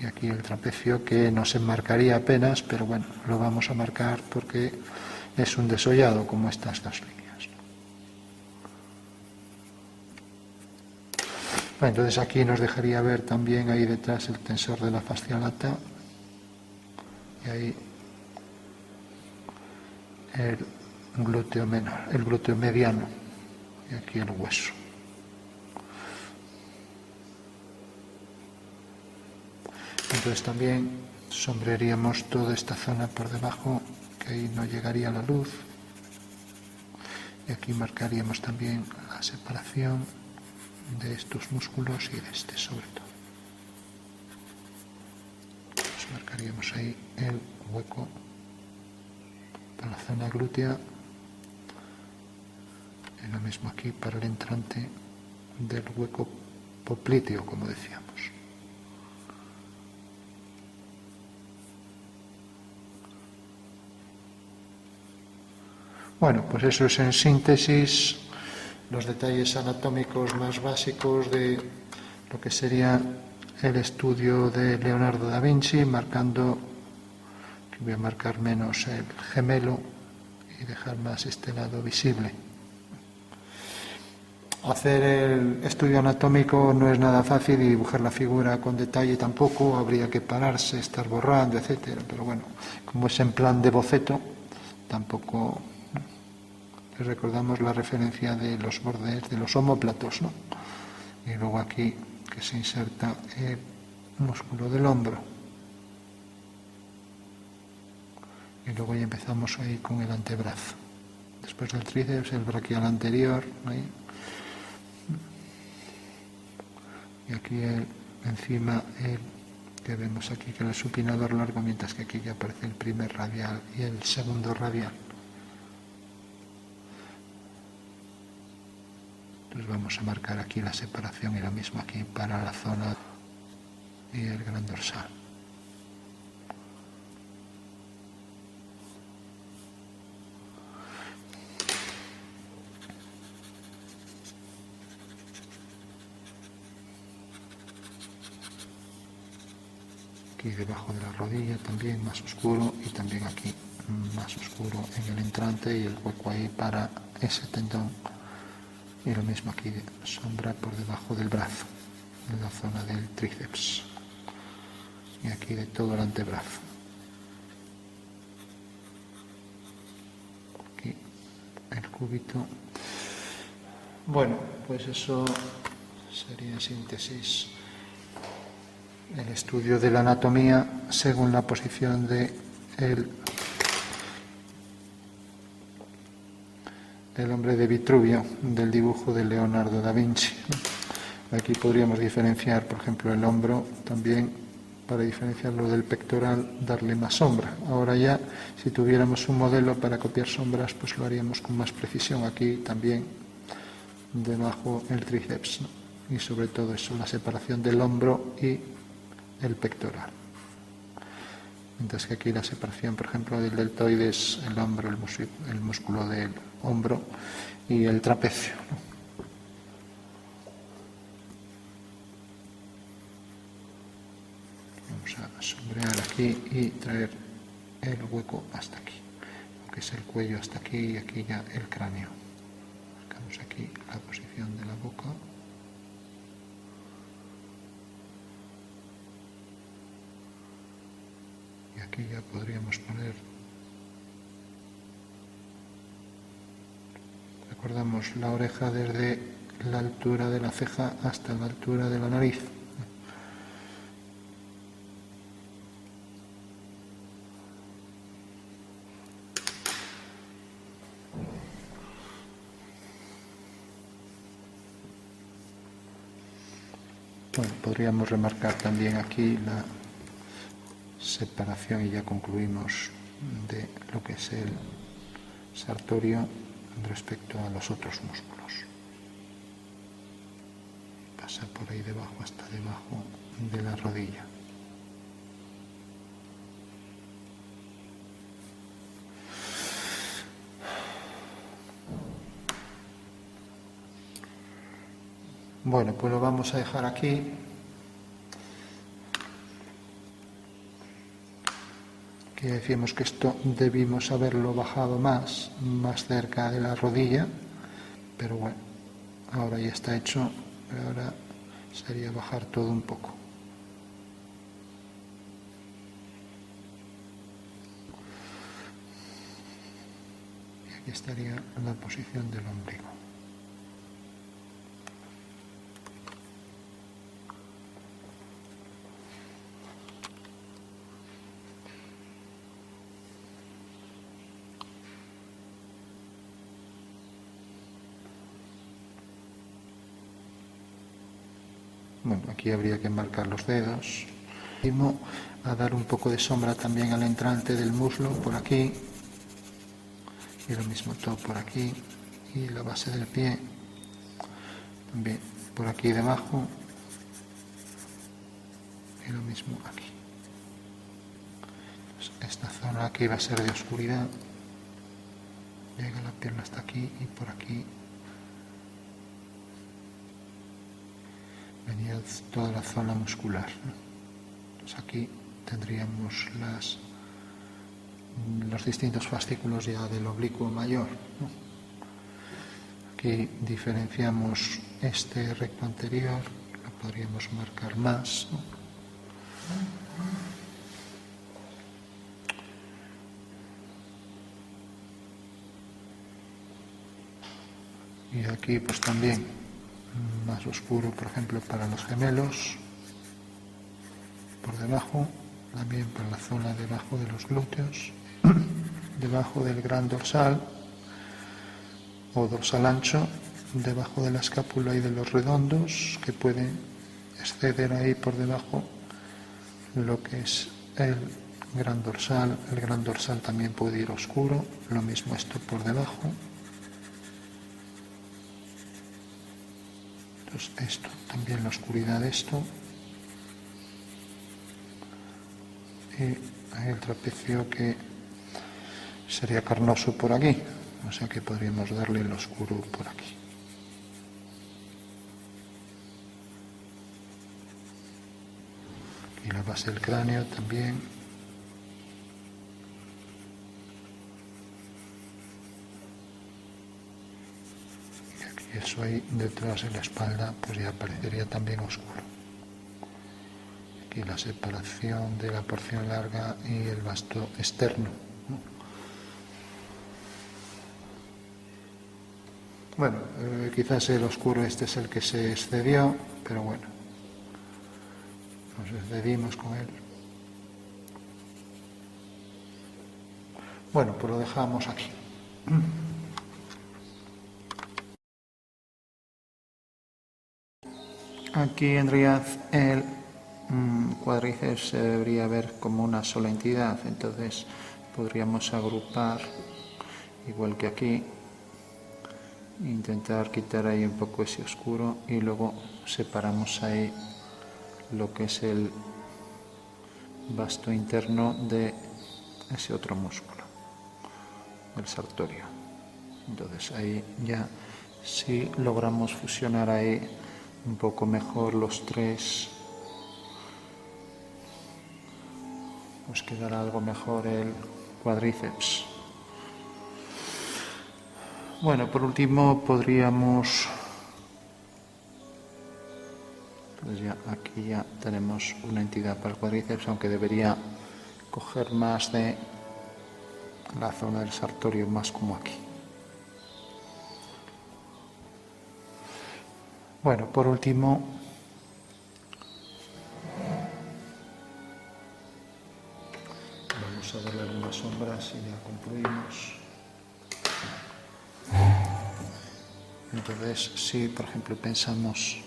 y aquí el trapecio que no se enmarcaría apenas, pero bueno, lo vamos a marcar porque es un desollado como estas dos líneas. Bueno, entonces aquí nos dejaría ver también ahí detrás el tensor de la fascia lata, y ahí el glúteo menor, el glúteo mediano, y aquí el hueso. Entonces también sombrearíamos toda esta zona por debajo, que ahí no llegaría la luz, y aquí marcaríamos también la separación de estos músculos y de este sobre todo. Pues marcaríamos ahí el hueco para la zona glútea, y lo mismo aquí para el entrante del hueco popliteo, como decíamos. Bueno, pues eso es en síntesis los detalles anatómicos más básicos de lo que sería el estudio de Leonardo da Vinci, marcando, que voy a marcar menos el gemelo y dejar más este lado visible. Hacer el estudio anatómico no es nada fácil, y dibujar la figura con detalle tampoco, habría que pararse, estar borrando, etcétera, pero bueno, como es en plan de boceto, tampoco. Recordamos la referencia de los bordes de los omóplatos, ¿no? Y luego aquí que se inserta el músculo del hombro. Y luego ya empezamos ahí con el antebrazo. Después del tríceps, el braquial anterior, ahí. Y aquí encima que vemos aquí que el supinador largo, mientras que aquí ya aparece el primer radial y el segundo radial. Entonces vamos a marcar aquí la separación, y lo mismo aquí para la zona y el gran dorsal. Aquí debajo de la rodilla también más oscuro, y también aquí más oscuro en el entrante y el hueco ahí para ese tendón. Y lo mismo aquí, sombra por debajo del brazo, en la zona del tríceps. Y aquí de todo el antebrazo. Aquí el cúbito. Bueno, pues eso sería en síntesis el estudio de la anatomía según la posición de el hombre de Vitruvio, del dibujo de Leonardo da Vinci. Aquí podríamos diferenciar, por ejemplo, el hombro también, para diferenciarlo del pectoral, darle más sombra. Ahora ya, si tuviéramos un modelo para copiar sombras, pues lo haríamos con más precisión. Aquí también debajo el tríceps, ¿no? Y sobre todo eso, la separación del hombro y el pectoral. Mientras que aquí la separación, por ejemplo, del deltoides, el hombro, el músculo del hombro y el trapecio, ¿no? Vamos a sombrear aquí y traer el hueco hasta aquí, lo que es el cuello hasta aquí, y aquí ya el cráneo. Marcamos aquí la posición de la boca. Y aquí ya podríamos poner, recordamos, la oreja desde la altura de la ceja hasta la altura de la nariz. Bueno, podríamos remarcar también aquí la separación, y ya concluimos, de lo que es el sartorio respecto a los otros músculos. pasar por ahí debajo hasta debajo de la rodilla. Bueno, pues lo vamos a dejar aquí. Que decíamos que esto debimos haberlo bajado más cerca de la rodilla, pero bueno, ahora ya está hecho, ahora sería bajar todo un poco. Y aquí estaría la posición del ombligo. Bueno, aquí habría que marcar los dedos. A dar un poco de sombra también al entrante del muslo, por aquí. Y lo mismo todo por aquí. Y la base del pie. También por aquí debajo. Y lo mismo aquí. Pues esta zona aquí va a ser de oscuridad. Llega la pierna hasta aquí y por aquí venía toda la zona muscular, ¿no? Pues aquí tendríamos los distintos fascículos ya del oblicuo mayor, ¿no? Aquí diferenciamos este recto anterior, lo podríamos marcar más, ¿no? Y aquí pues también más oscuro, por ejemplo, para los gemelos, por debajo, también para la zona debajo de los glúteos, debajo del gran dorsal o dorsal ancho, debajo de la escápula y de los redondos, que pueden exceder ahí por debajo lo que es el gran dorsal. El gran dorsal también puede ir oscuro, lo mismo esto por debajo. Entonces esto, también la oscuridad de esto. Y el trapecio que sería carnoso por aquí, o sea que podríamos darle el oscuro por aquí. Y la base del cráneo también. Y aquí eso ahí detrás de la espalda pues ya parecería también oscuro. Aquí la separación de la porción larga y el vasto externo, ¿no? Bueno, quizás el oscuro este es el que se excedió, pero bueno, nos excedimos con él. Bueno, pues lo dejamos aquí. Aquí en realidad el cuádriceps se debería ver como una sola entidad, entonces podríamos agrupar, igual que aquí, intentar quitar ahí un poco ese oscuro y luego separamos ahí lo que es el vasto interno de ese otro músculo, el sartorio. Entonces ahí ya, si logramos fusionar ahí un poco mejor los tres, pues quedará algo mejor el cuádriceps. Bueno, por último podríamos, pues ya aquí ya tenemos una entidad para el cuádriceps, aunque debería coger más de la zona del sartorio, más como aquí. Bueno, por último, vamos a darle algunas sombras y ya concluimos. Entonces, si por ejemplo pensamos,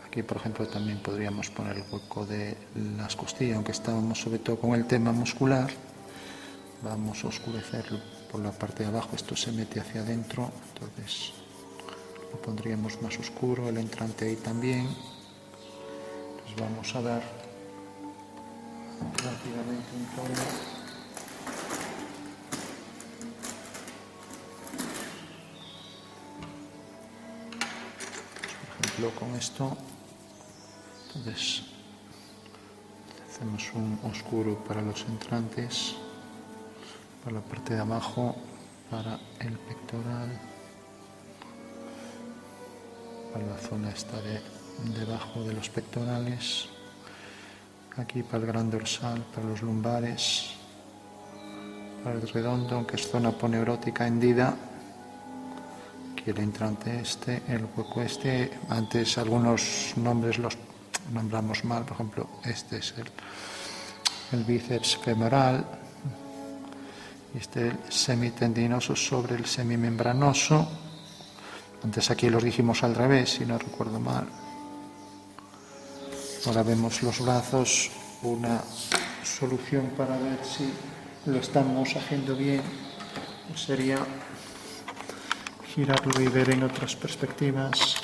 aquí por ejemplo también podríamos poner el hueco de las costillas, aunque estábamos sobre todo con el tema muscular, vamos a oscurecerlo por la parte de abajo, esto se mete hacia adentro, entonces lo pondríamos más oscuro, el entrante ahí también. Entonces vamos a dar rápidamente un tono. Por ejemplo, con esto, entonces hacemos un oscuro para los entrantes, para la parte de abajo, para el pectoral, para la zona esta de debajo de los pectorales, aquí para el gran dorsal, para los lumbares, para el redondo, que es zona poneurótica hendida, aquí el entrante este, el hueco este. Antes algunos nombres los nombramos mal, por ejemplo este es el bíceps femoral, este semitendinoso sobre el semimembranoso. Antes aquí los dijimos al revés, si no recuerdo mal. Ahora vemos los brazos, una solución para ver si lo estamos haciendo bien sería girarlo y ver en otras perspectivas,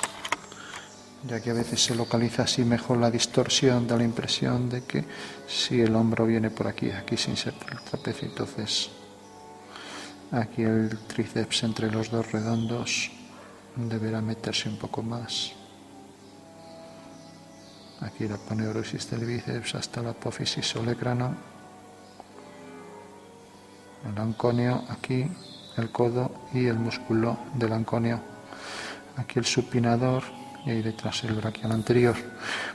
ya que a veces se localiza así mejor la distorsión, da la impresión de que si el hombro viene por aquí, aquí se inserta el trapecio, entonces aquí el tríceps entre los dos redondos deberá meterse un poco más. Aquí la poneurosis del bíceps hasta la apófisis olecrano, el anconio aquí, el codo y el músculo del anconio, aquí el supinador y ahí detrás el braquial anterior.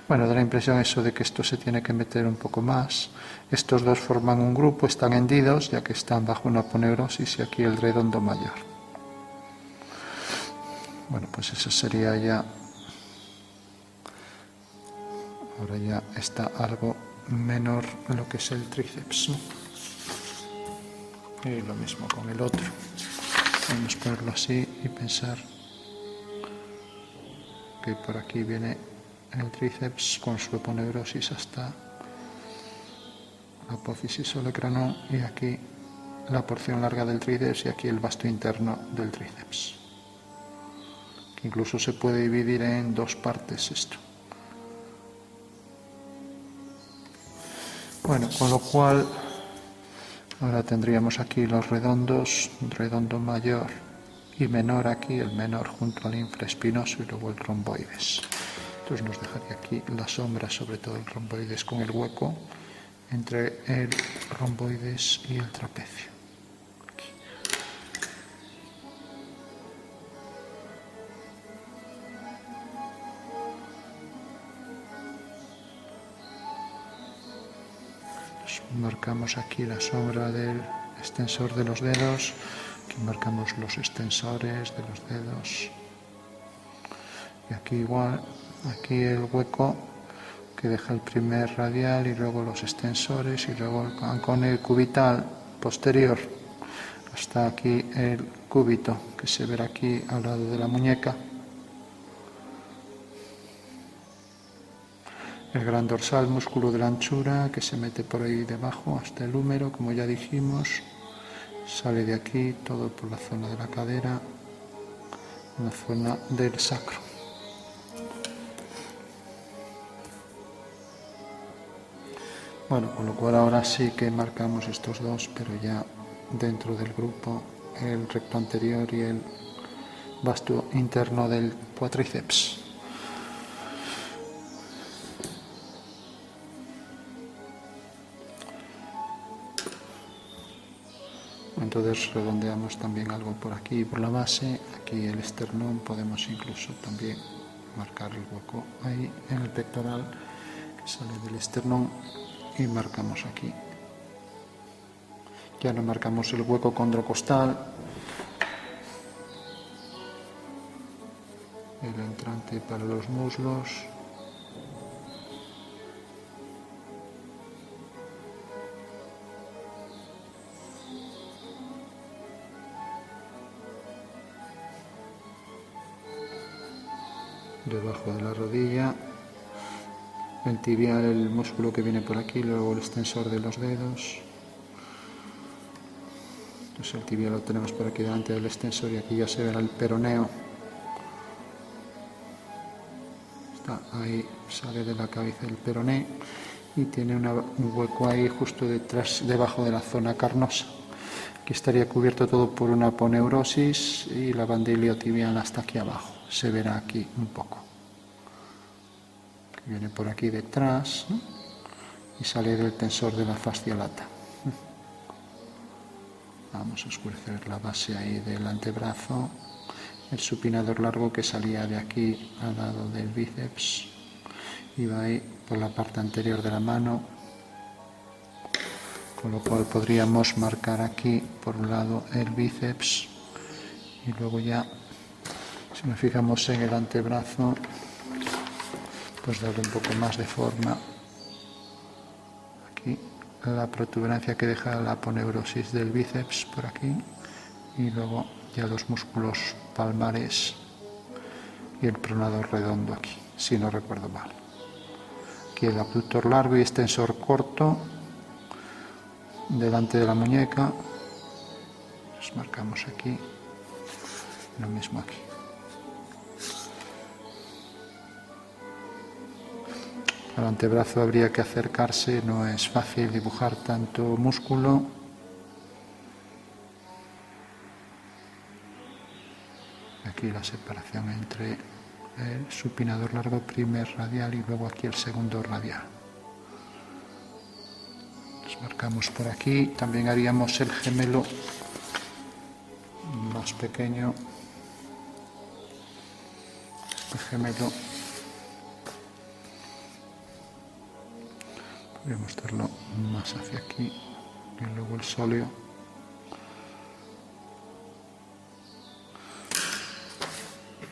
Bueno, da la impresión eso de que esto se tiene que meter un poco más. Estos dos forman un grupo, están hendidos ya que están bajo una poneurosis, y aquí el redondo mayor. Bueno, pues eso sería ya. Ahora ya está algo menor lo que es el tríceps, ¿no? Y lo mismo con el otro. Vamos a ponerlo así y pensar que por aquí viene el tríceps con su aponeurosis hasta la apófisis olecrano, y aquí la porción larga del tríceps y aquí el vasto interno del tríceps, que incluso se puede dividir en dos partes esto. Bueno, con lo cual ahora tendríamos aquí los redondos, redondo mayor y menor aquí, el menor junto al infraespinoso y luego el romboides. Entonces nos dejaría aquí la sombra, sobre todo el romboides, con el hueco entre el romboides y el trapecio. Aquí. Marcamos aquí la sombra del extensor de los dedos, aquí marcamos los extensores de los dedos, y aquí igual, aquí el hueco que deja el primer radial y luego los extensores y luego el anconio cubital posterior hasta aquí el cúbito que se verá aquí al lado de la muñeca. El gran dorsal, músculo de la anchura, que se mete por ahí debajo hasta el húmero, como ya dijimos. Sale de aquí todo por la zona de la cadera, la zona del sacro. Bueno, con lo cual ahora sí que marcamos estos dos, pero ya dentro del grupo, el recto anterior y el vasto interno del cuádriceps. Entonces redondeamos también algo por aquí, por la base. Aquí el esternón, podemos incluso también marcar el hueco ahí en el pectoral que sale del esternón y marcamos aquí. Ya no marcamos el hueco condrocostal, el entrante para los muslos. Debajo de la rodilla, el tibial, el músculo que viene por aquí, luego el extensor de los dedos. Entonces el tibial lo tenemos por aquí delante del extensor y aquí ya se verá el peroneo. está ahí, sale de la cabeza del peroné y tiene un hueco ahí justo detrás, debajo de la zona carnosa. Aquí estaría cubierto todo por una aponeurosis y la banda iliotibial hasta aquí abajo. Se verá aquí un poco. Viene por aquí detrás, ¿no? Y sale del tensor de la fascia lata. Vamos a oscurecer la base ahí del antebrazo. El supinador largo que salía de aquí al lado del bíceps. Iba ahí por la parte anterior de la mano. Con lo cual podríamos marcar aquí por un lado el bíceps. Y luego ya, si nos fijamos en el antebrazo, pues darle un poco más de forma. Aquí la protuberancia que deja la aponeurosis del bíceps por aquí y luego ya los músculos palmares y el pronador redondo aquí, si no recuerdo mal. Aquí el abductor largo y extensor corto delante de la muñeca. Los marcamos aquí, lo mismo aquí. Al antebrazo habría que acercarse, no es fácil dibujar tanto músculo. Aquí la separación entre el supinador largo primer radial y luego aquí el segundo radial. Los marcamos por aquí. También haríamos el gemelo más pequeño. El gemelo podríamos darlo más hacia aquí y luego el sóleo.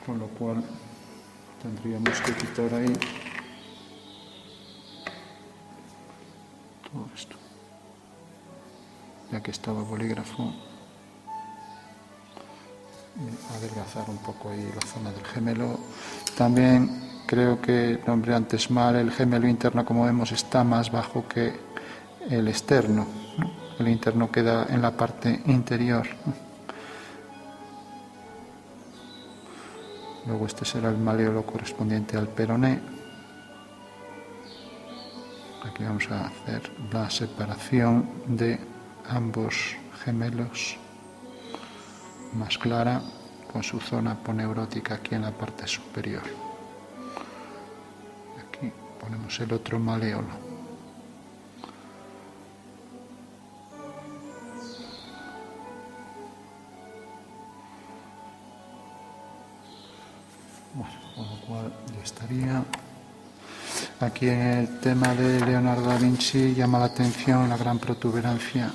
Con lo cual tendríamos que quitar ahí todo esto. Ya que estaba bolígrafo, adelgazar un poco ahí la zona del gemelo. También creo que nombré antes mal, el gemelo interno, como vemos, está más bajo que el externo. El interno queda en la parte interior. Luego este será el maléolo correspondiente al peroné. Aquí vamos a hacer la separación de ambos gemelos más clara, con su zona aponeurótica aquí en la parte superior. Aquí ponemos el otro maléolo. Bueno, con lo cual ya estaría. Aquí en el tema de Leonardo da Vinci llama la atención la gran protuberancia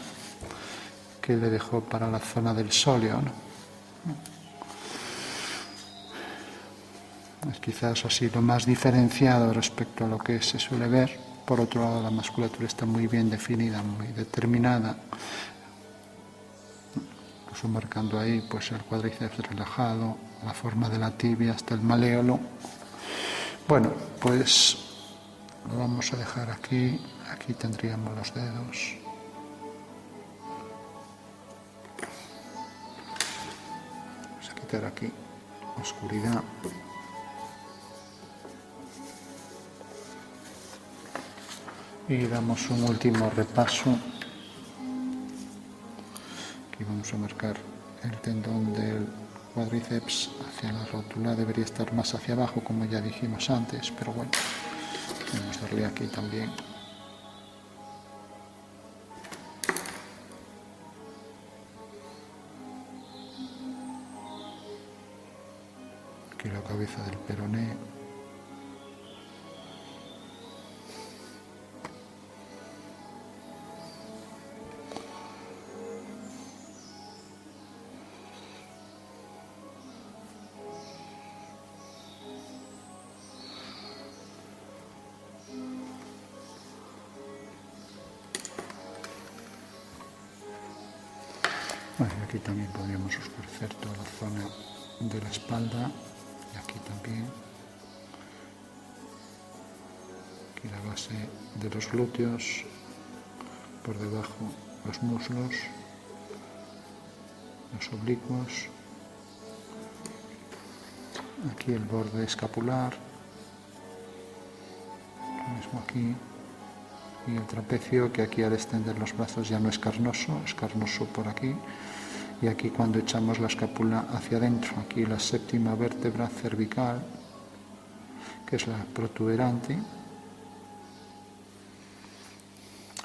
que le dejó para la zona del sóleo, ¿no? Es quizás así lo más diferenciado respecto a lo que se suele ver. Por otro lado, la musculatura está muy bien definida, muy determinada, incluso marcando ahí pues el cuádriceps relajado, la forma de la tibia hasta el maléolo. Bueno, pues lo vamos a dejar aquí. Aquí tendríamos los dedos. Vamos a quitar aquí oscuridad. Y damos un último repaso. Aquí vamos a marcar el tendón del cuádriceps hacia la rótula. Debería estar más hacia abajo, como ya dijimos antes, pero bueno, vamos a darle aquí también. Aquí la cabeza del peroné. Bueno, aquí también podríamos oscurecer toda la zona de la espalda y aquí también. Aquí la base de los glúteos, por debajo los muslos, los oblicuos, aquí el borde escapular, mismo aquí. Y el trapecio, que aquí al extender los brazos ya no es carnoso por aquí. Y aquí cuando echamos la escápula hacia adentro, aquí la séptima vértebra cervical, que es la protuberante.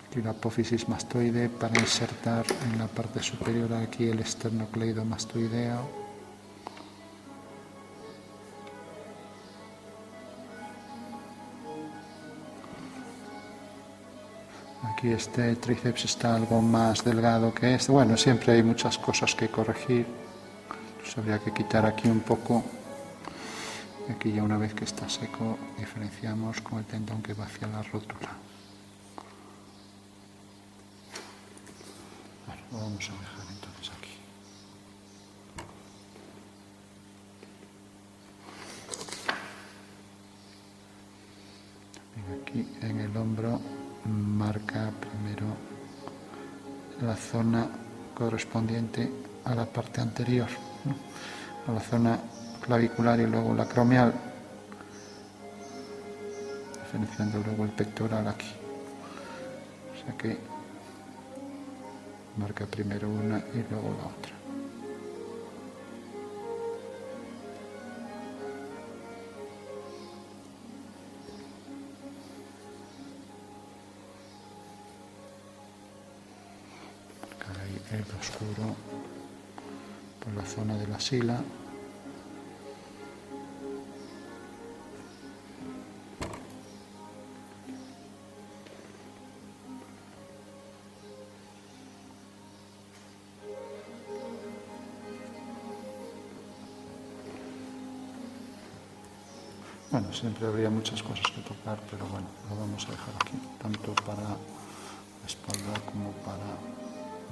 Aquí la apófisis mastoide para insertar en la parte superior aquí el esternocleidomastoideo. Aquí este tríceps está algo más delgado que este. Bueno, siempre hay muchas cosas que corregir. Entonces habría que quitar aquí un poco. Aquí ya una vez que está seco diferenciamos con el tendón que va hacia la rótula. Bueno, lo vamos a dejar entonces aquí. Aquí en el hombro marca primero la zona correspondiente a la parte anterior, ¿no? A la zona clavicular y luego la acromial, diferenciando luego el pectoral aquí. O sea que marca primero una y luego la otra. Marcar ahí el oscuro por la zona de la sila. Bueno, siempre habría muchas cosas que tocar, pero bueno, lo vamos a dejar aquí, tanto para la espalda como para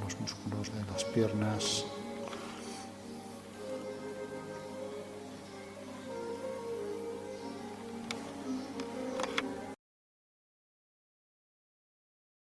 los músculos de las piernas.